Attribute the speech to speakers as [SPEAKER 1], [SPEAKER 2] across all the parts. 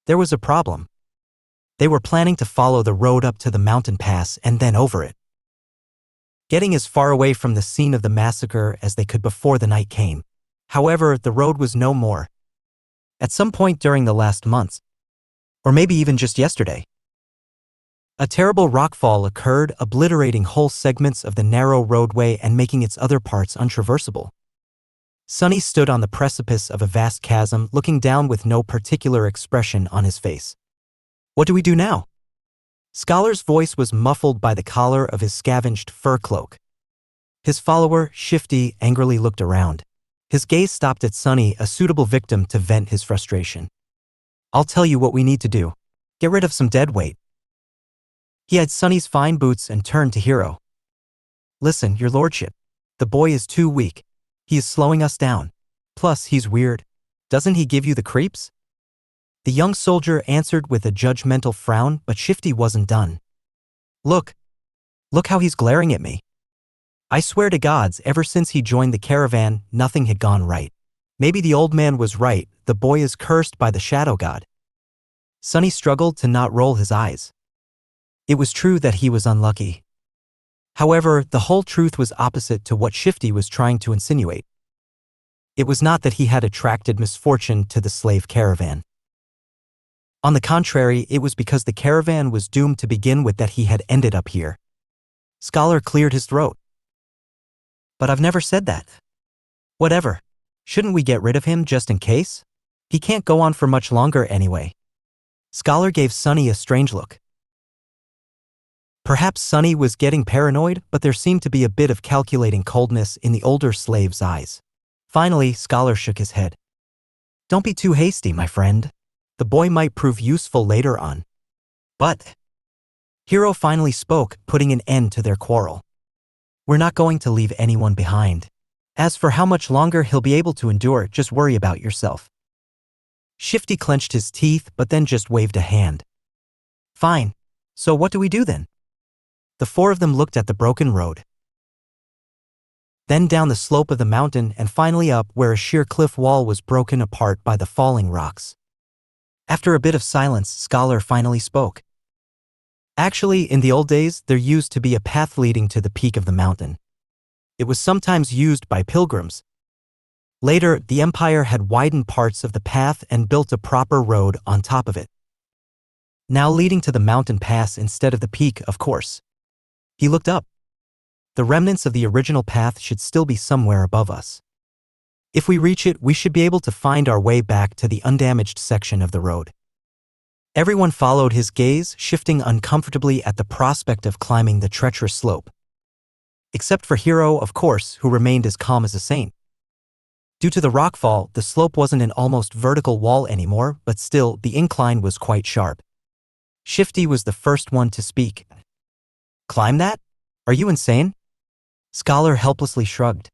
[SPEAKER 1] There was a problem. They were planning to follow the road up to the mountain pass and then over it, getting as far away from the scene of the massacre as they could before the night came. However, the road was no more. At some point during the last months, or maybe even just yesterday, a terrible rockfall occurred, obliterating whole segments of the narrow roadway and making its other parts untraversable. Sonny stood on the precipice of a vast chasm, looking down with no particular expression on his face. What do we do now? Scholar's voice was muffled by the collar of his scavenged fur cloak. His follower, Shifty, angrily looked around. His gaze stopped at Sonny, a suitable victim to vent his frustration. I'll tell you what we need to do. Get rid of some dead weight. He had Sonny's fine boots and turned to Hero. Listen, your lordship. The boy is too weak. He is slowing us down. Plus, he's weird. Doesn't he give you the creeps? The young soldier answered with a judgmental frown, but Shifty wasn't done. Look how he's glaring at me. I swear to gods, ever since he joined the caravan, nothing had gone right. Maybe the old man was right, the boy is cursed by the shadow god. Sonny struggled to not roll his eyes. It was true that he was unlucky. However, the whole truth was opposite to what Shifty was trying to insinuate. It was not that he had attracted misfortune to the slave caravan. On the contrary, it was because the caravan was doomed to begin with that he had ended up here. Scholar cleared his throat. But I've never said that. Whatever. Shouldn't we get rid of him just in case? He can't go on for much longer anyway. Scholar gave Sonny a strange look. Perhaps Sonny was getting paranoid, but there seemed to be a bit of calculating coldness in the older slave's eyes. Finally, Scholar shook his head. Don't be too hasty, my friend. The boy might prove useful later on. But Hero finally spoke, putting an end to their quarrel. We're not going to leave anyone behind. As for how much longer he'll be able to endure, just worry about yourself. Shifty clenched his teeth, but then just waved a hand. Fine. So what do we do then? The four of them looked at the broken road, then down the slope of the mountain and finally up where a sheer cliff wall was broken apart by the falling rocks. After a bit of silence, Scholar finally spoke. Actually, in the old days, there used to be a path leading to the peak of the mountain. It was sometimes used by pilgrims. Later, the Empire had widened parts of the path and built a proper road on top of it, now leading to the mountain pass instead of the peak, of course. He looked up. The remnants of the original path should still be somewhere above us. If we reach it, we should be able to find our way back to the undamaged section of the road. Everyone followed his gaze, shifting uncomfortably at the prospect of climbing the treacherous slope. Except for Hero, of course, who remained as calm as a saint. Due to the rockfall, the slope wasn't an almost vertical wall anymore, but still, the incline was quite sharp. Shifty was the first one to speak. Climb that? Are you insane? Scholar helplessly shrugged.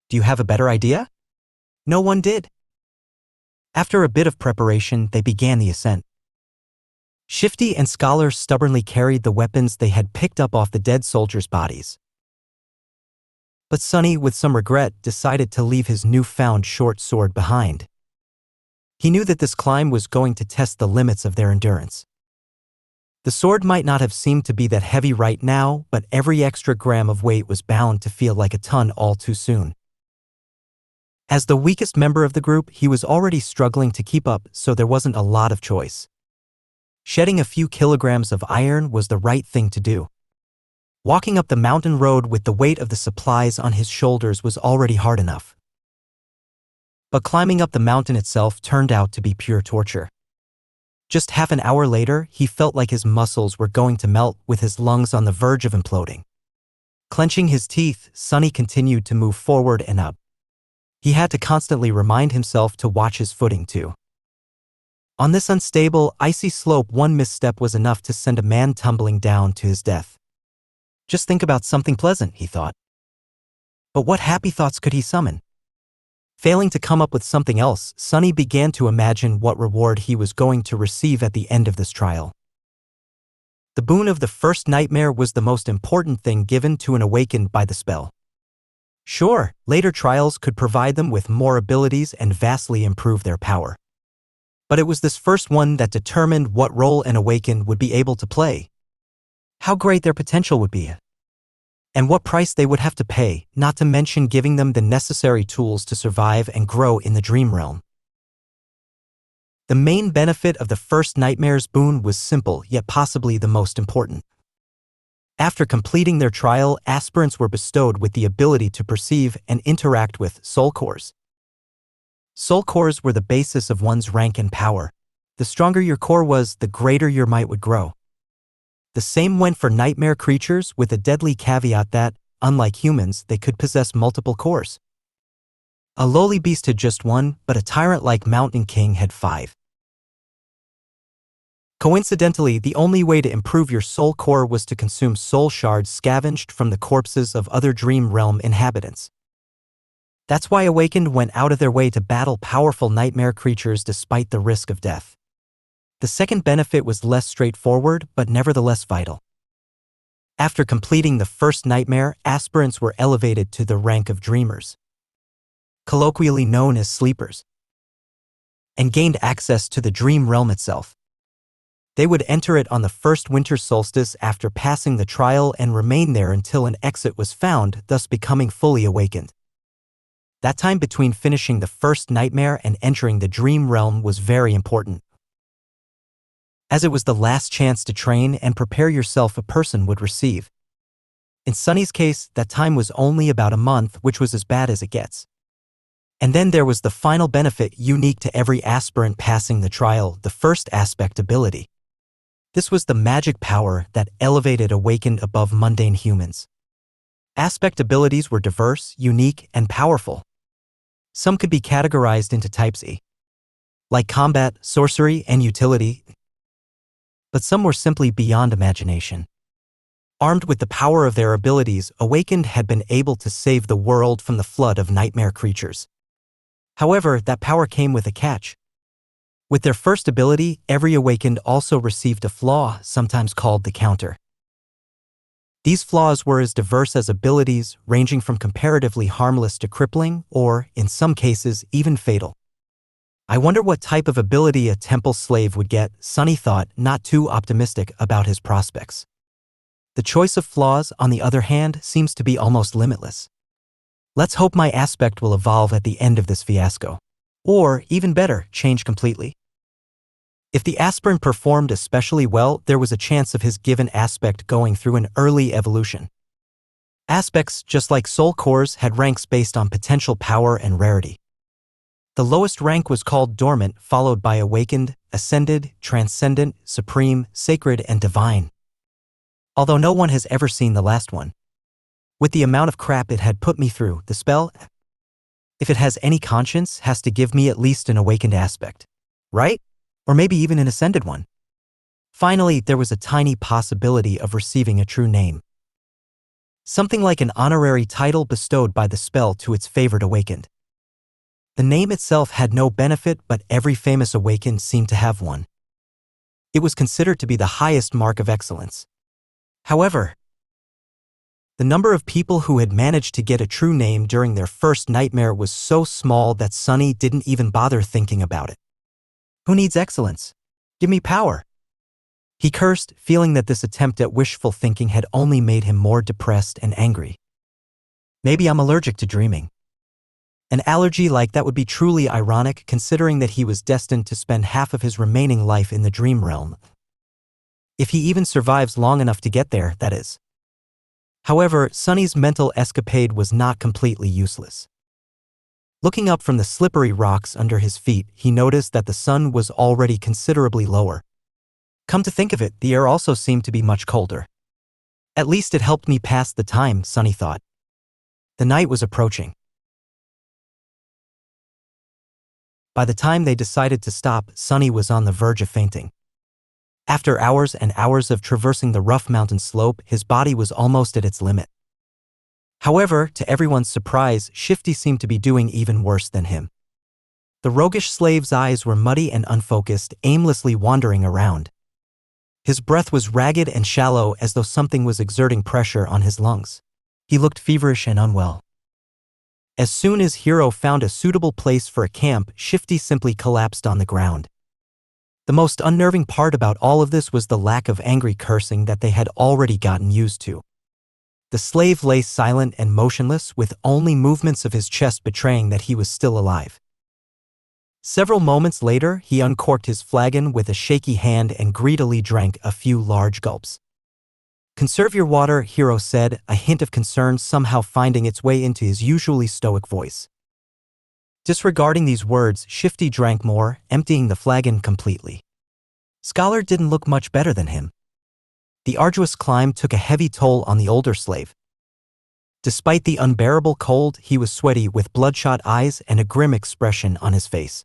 [SPEAKER 1] Do you have a better idea? No one did. After a bit of preparation, they began the ascent. Shifty and Scholar stubbornly carried the weapons they had picked up off the dead soldiers' bodies. But Sonny, with some regret, decided to leave his newfound short sword behind. He knew that this climb was going to test the limits of their endurance. The sword might not have seemed to be that heavy right now, but every extra gram of weight was bound to feel like a ton all too soon. As the weakest member of the group, he was already struggling to keep up, so there wasn't a lot of choice. Shedding a few kilograms of iron was the right thing to do. Walking up the mountain road with the weight of the supplies on his shoulders was already hard enough. But climbing up the mountain itself turned out to be pure torture. Just half an hour later, he felt like his muscles were going to melt, with his lungs on the verge of imploding. Clenching his teeth, Sonny continued to move forward and up. He had to constantly remind himself to watch his footing too. On this unstable, icy slope, one misstep was enough to send a man tumbling down to his death. Just think about something pleasant, he thought. But what happy thoughts could he summon? Failing to come up with something else, Sonny began to imagine what reward he was going to receive at the end of this trial. The boon of the first nightmare was the most important thing given to an awakened by the spell. Sure, later trials could provide them with more abilities and vastly improve their power. But it was this first one that determined what role an awakened would be able to play, how great their potential would be, and what price they would have to pay, not to mention giving them the necessary tools to survive and grow in the dream realm. The main benefit of the first nightmare's boon was simple, yet possibly the most important. After completing their trial, aspirants were bestowed with the ability to perceive and interact with soul cores. Soul cores were the basis of one's rank and power. The stronger your core was, the greater your might would grow. The same went for nightmare creatures, with a deadly caveat that, unlike humans, they could possess multiple cores. A lowly beast had just one, but a tyrant like Mountain King had 5. Coincidentally, the only way to improve your soul core was to consume soul shards scavenged from the corpses of other dream realm inhabitants. That's why Awakened went out of their way to battle powerful nightmare creatures despite the risk of death. The second benefit was less straightforward, but nevertheless vital. After completing the first nightmare, aspirants were elevated to the rank of dreamers, colloquially known as sleepers, and gained access to the dream realm itself. They would enter it on the first winter solstice after passing the trial and remain there until an exit was found, thus becoming fully awakened. That time between finishing the first nightmare and entering the dream realm was very important, as it was the last chance to train and prepare yourself a person would receive. In Sunny's case, that time was only about a month, which was as bad as it gets. And then there was the final benefit unique to every aspirant passing the trial, the first aspect ability. This was the magic power that elevated Awakened above mundane humans. Aspect abilities were diverse, unique, and powerful. Some could be categorized into types E, like combat, sorcery, and utility, but some were simply beyond imagination. Armed with the power of their abilities, Awakened had been able to save the world from the flood of nightmare creatures. However, that power came with a catch. With their first ability, every Awakened also received a flaw, sometimes called the counter. These flaws were as diverse as abilities, ranging from comparatively harmless to crippling, or, in some cases, even fatal. I wonder what type of ability a temple slave would get, Sunny thought, not too optimistic about his prospects. The choice of flaws, on the other hand, seems to be almost limitless. Let's hope my aspect will evolve at the end of this fiasco. Or, even better, change completely. If the aspirant performed especially well, there was a chance of his given aspect going through an early evolution. Aspects, just like soul cores, had ranks based on potential power and rarity. The lowest rank was called dormant, followed by awakened, ascended, transcendent, supreme, sacred, and divine. Although no one has ever seen the last one. With the amount of crap it had put me through, the spell, if it has any conscience, has to give me at least an awakened aspect. Right? Or maybe even an ascended one. Finally, there was a tiny possibility of receiving a true name. Something like an honorary title bestowed by the spell to its favored awakened. The name itself had no benefit, but every famous awakened seemed to have one. It was considered to be the highest mark of excellence. However, the number of people who had managed to get a true name during their first nightmare was so small that Sunny didn't even bother thinking about it. Who needs excellence? Give me power. He cursed, feeling that this attempt at wishful thinking had only made him more depressed and angry. Maybe I'm allergic to dreaming. An allergy like that would be truly ironic, considering that he was destined to spend half of his remaining life in the dream realm. If he even survives long enough to get there, that is. However, Sunny's mental escapade was not completely useless. Looking up from the slippery rocks under his feet, he noticed that the sun was already considerably lower. Come to think of it, the air also seemed to be much colder. At least it helped me pass the time, Sunny thought. The night was approaching. By the time they decided to stop, Sunny was on the verge of fainting. After hours and hours of traversing the rough mountain slope, his body was almost at its limit. However, to everyone's surprise, Shifty seemed to be doing even worse than him. The roguish slave's eyes were muddy and unfocused, aimlessly wandering around. His breath was ragged and shallow, as though something was exerting pressure on his lungs. He looked feverish and unwell. As soon as Hero found a suitable place for a camp, Shifty simply collapsed on the ground. The most unnerving part about all of this was the lack of angry cursing that they had already gotten used to. The slave lay silent and motionless, with only movements of his chest betraying that he was still alive. Several moments later, he uncorked his flagon with a shaky hand and greedily drank a few large gulps. "Conserve your water," Hero said, a hint of concern somehow finding its way into his usually stoic voice. Disregarding these words, Shifty drank more, emptying the flagon completely. Scholar didn't look much better than him. The arduous climb took a heavy toll on the older slave. Despite the unbearable cold, he was sweaty with bloodshot eyes and a grim expression on his face.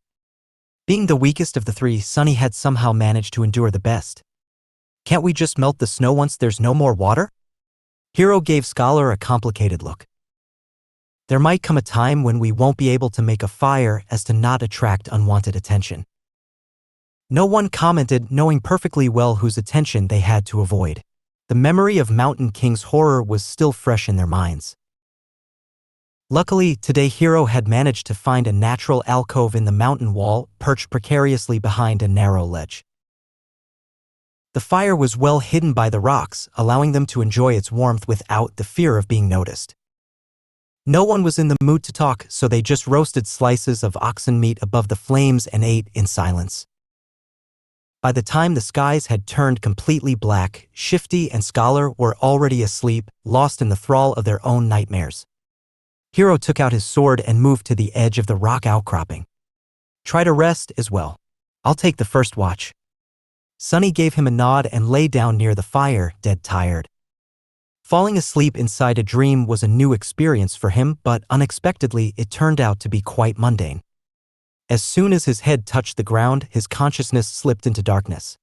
[SPEAKER 1] Being the weakest of the three, Sunny had somehow managed to endure the best. "Can't we just melt the snow once there's no more water?" Hero gave Scholar a complicated look. "There might come a time when we won't be able to make a fire as to not attract unwanted attention." No one commented, knowing perfectly well whose attention they had to avoid. The memory of Mountain King's horror was still fresh in their minds. Luckily, today Hero had managed to find a natural alcove in the mountain wall, perched precariously behind a narrow ledge. The fire was well hidden by the rocks, allowing them to enjoy its warmth without the fear of being noticed. No one was in the mood to talk, so they just roasted slices of oxen meat above the flames and ate in silence. By the time the skies had turned completely black, Shifty and Scholar were already asleep, lost in the thrall of their own nightmares. Hero took out his sword and moved to the edge of the rock outcropping. "Try to rest as well. I'll take the first watch." Sunny gave him a nod and lay down near the fire, dead tired. Falling asleep inside a dream was a new experience for him, but unexpectedly it turned out to be quite mundane. As soon as his head touched the ground, his consciousness slipped into darkness.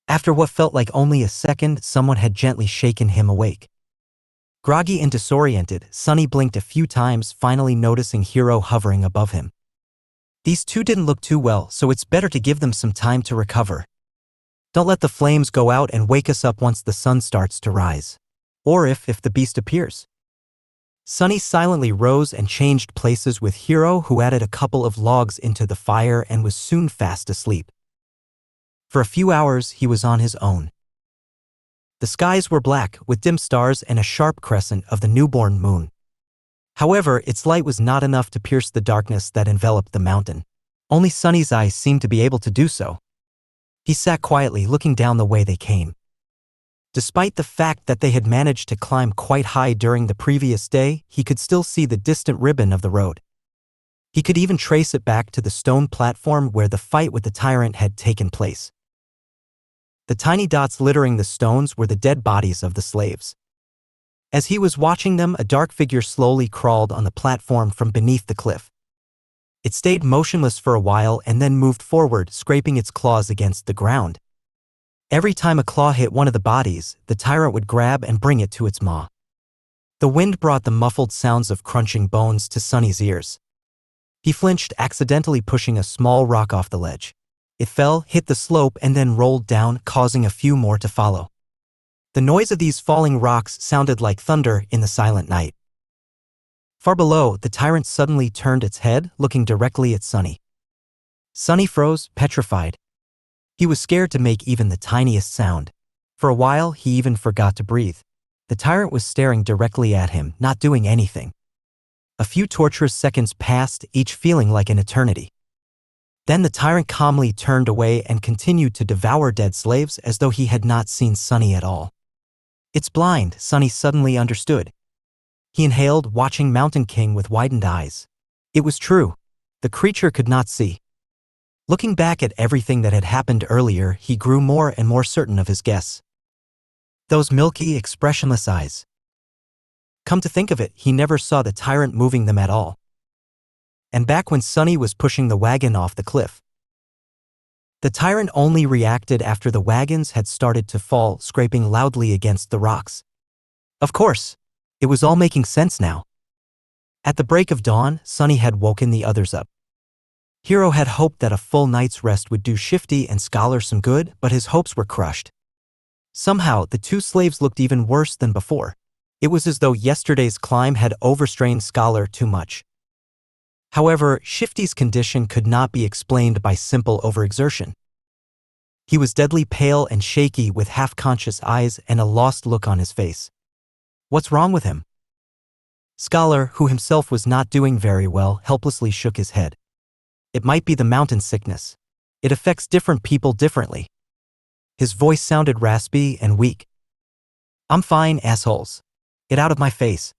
[SPEAKER 1] After what felt like only a second, someone had gently shaken him awake. Groggy and disoriented, Sunny blinked a few times, finally noticing Hero hovering above him. These two didn't look too well, so it's better to give them some time to recover. Don't let the flames go out and wake us up once the sun starts to rise. Or if the beast appears. Sunny silently rose and changed places with Hero, who added a couple of logs into the fire and was soon fast asleep. For a few hours, he was on his own. The skies were black, with dim stars and a sharp crescent of the newborn moon. However, its light was not enough to pierce the darkness that enveloped the mountain. Only Sunny's eyes seemed to be able to do so. He sat quietly, looking down the way they came. Despite the fact that they had managed to climb quite high during the previous day, he could still see the distant ribbon of the road. He could even trace it back to the stone platform where the fight with the tyrant had taken place. The tiny dots littering the stones were the dead bodies of the slaves. As he was watching them, a dark figure slowly crawled on the platform from beneath the cliff. It stayed motionless for a while and then moved forward, scraping its claws against the ground. Every time a claw hit one of the bodies, the tyrant would grab and bring it to its maw. The wind brought the muffled sounds of crunching bones to Sunny's ears. He flinched, accidentally pushing a small rock off the ledge. It fell, hit the slope, and then rolled down, causing a few more to follow. The noise of these falling rocks sounded like thunder in the silent night. Far below, the tyrant suddenly turned its head, looking directly at Sunny. Sunny froze, petrified. He was scared to make even the tiniest sound. For a while, he even forgot to breathe. The tyrant was staring directly at him, not doing anything. A few torturous seconds passed, each feeling like an eternity. Then the tyrant calmly turned away and continued to devour dead slaves as though he had not seen Sunny at all. "It's blind," Sunny suddenly understood. He inhaled, watching Mountain King with widened eyes. It was true. The creature could not see. Looking back at everything that had happened earlier, he grew more and more certain of his guess. Those milky, expressionless eyes. Come to think of it, he never saw the tyrant moving them at all. And back when Sunny was pushing the wagon off the cliff, the tyrant only reacted after the wagons had started to fall, scraping loudly against the rocks. Of course, it was all making sense now. At the break of dawn, Sunny had woken the others up. Hero had hoped that a full night's rest would do Shifty and Scholar some good, but his hopes were crushed. Somehow, the two slaves looked even worse than before. It was as though yesterday's climb had overstrained Scholar too much. However, Shifty's condition could not be explained by simple overexertion. He was deadly pale and shaky with half-conscious eyes and a lost look on his face. What's wrong with him? Scholar, who himself was not doing very well, helplessly shook his head. It might be the mountain sickness. It affects different people differently. His voice sounded raspy and weak. I'm fine, assholes. Get out of my face.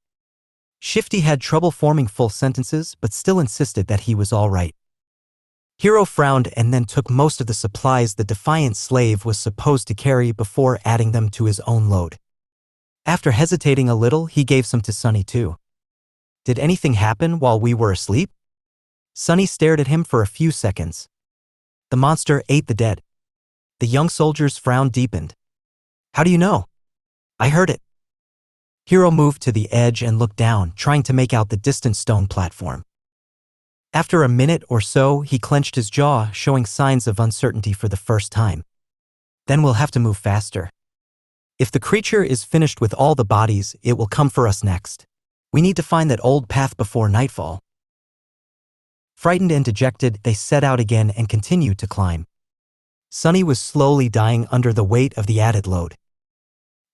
[SPEAKER 1] Shifty had trouble forming full sentences but still insisted that he was all right. Hero frowned and then took most of the supplies the defiant slave was supposed to carry before adding them to his own load. After hesitating a little, he gave some to Sunny too. Did anything happen while we were asleep? Sunny stared at him for a few seconds. The monster ate the dead. The young soldier's frown deepened. How do you know? I heard it. Hero moved to the edge and looked down, trying to make out the distant stone platform. After a minute or so, he clenched his jaw, showing signs of uncertainty for the first time. Then we'll have to move faster. If the creature is finished with all the bodies, it will come for us next. We need to find that old path before nightfall. Frightened and dejected, they set out again and continued to climb. Sunny was slowly dying under the weight of the added load.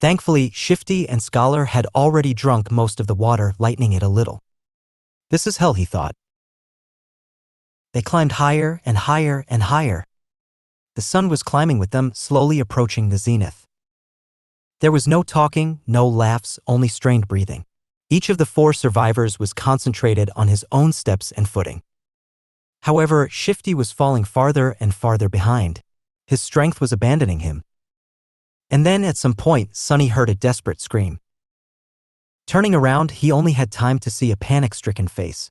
[SPEAKER 1] Thankfully, Shifty and Scholar had already drunk most of the water, lightening it a little. This is hell, he thought. They climbed higher and higher and higher. The sun was climbing with them, slowly approaching the zenith. There was no talking, no laughs, only strained breathing. Each of the 4 survivors was concentrated on his own steps and footing. However, Shifty was falling farther and farther behind. His strength was abandoning him. And then at some point, Sunny heard a desperate scream. Turning around, he only had time to see a panic-stricken face.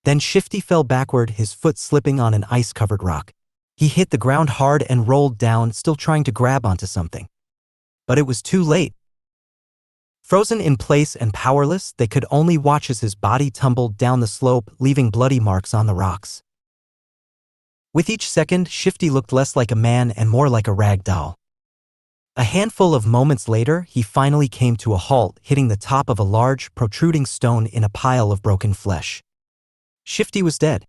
[SPEAKER 1] Then Shifty fell backward, his foot slipping on an ice-covered rock. He hit the ground hard and rolled down, still trying to grab onto something. But it was too late. Frozen in place and powerless, they could only watch as his body tumbled down the slope, leaving bloody marks on the rocks. With each second, Shifty looked less like a man and more like a rag doll. A handful of moments later, he finally came to a halt, hitting the top of a large, protruding stone in a pile of broken flesh. Shifty was dead.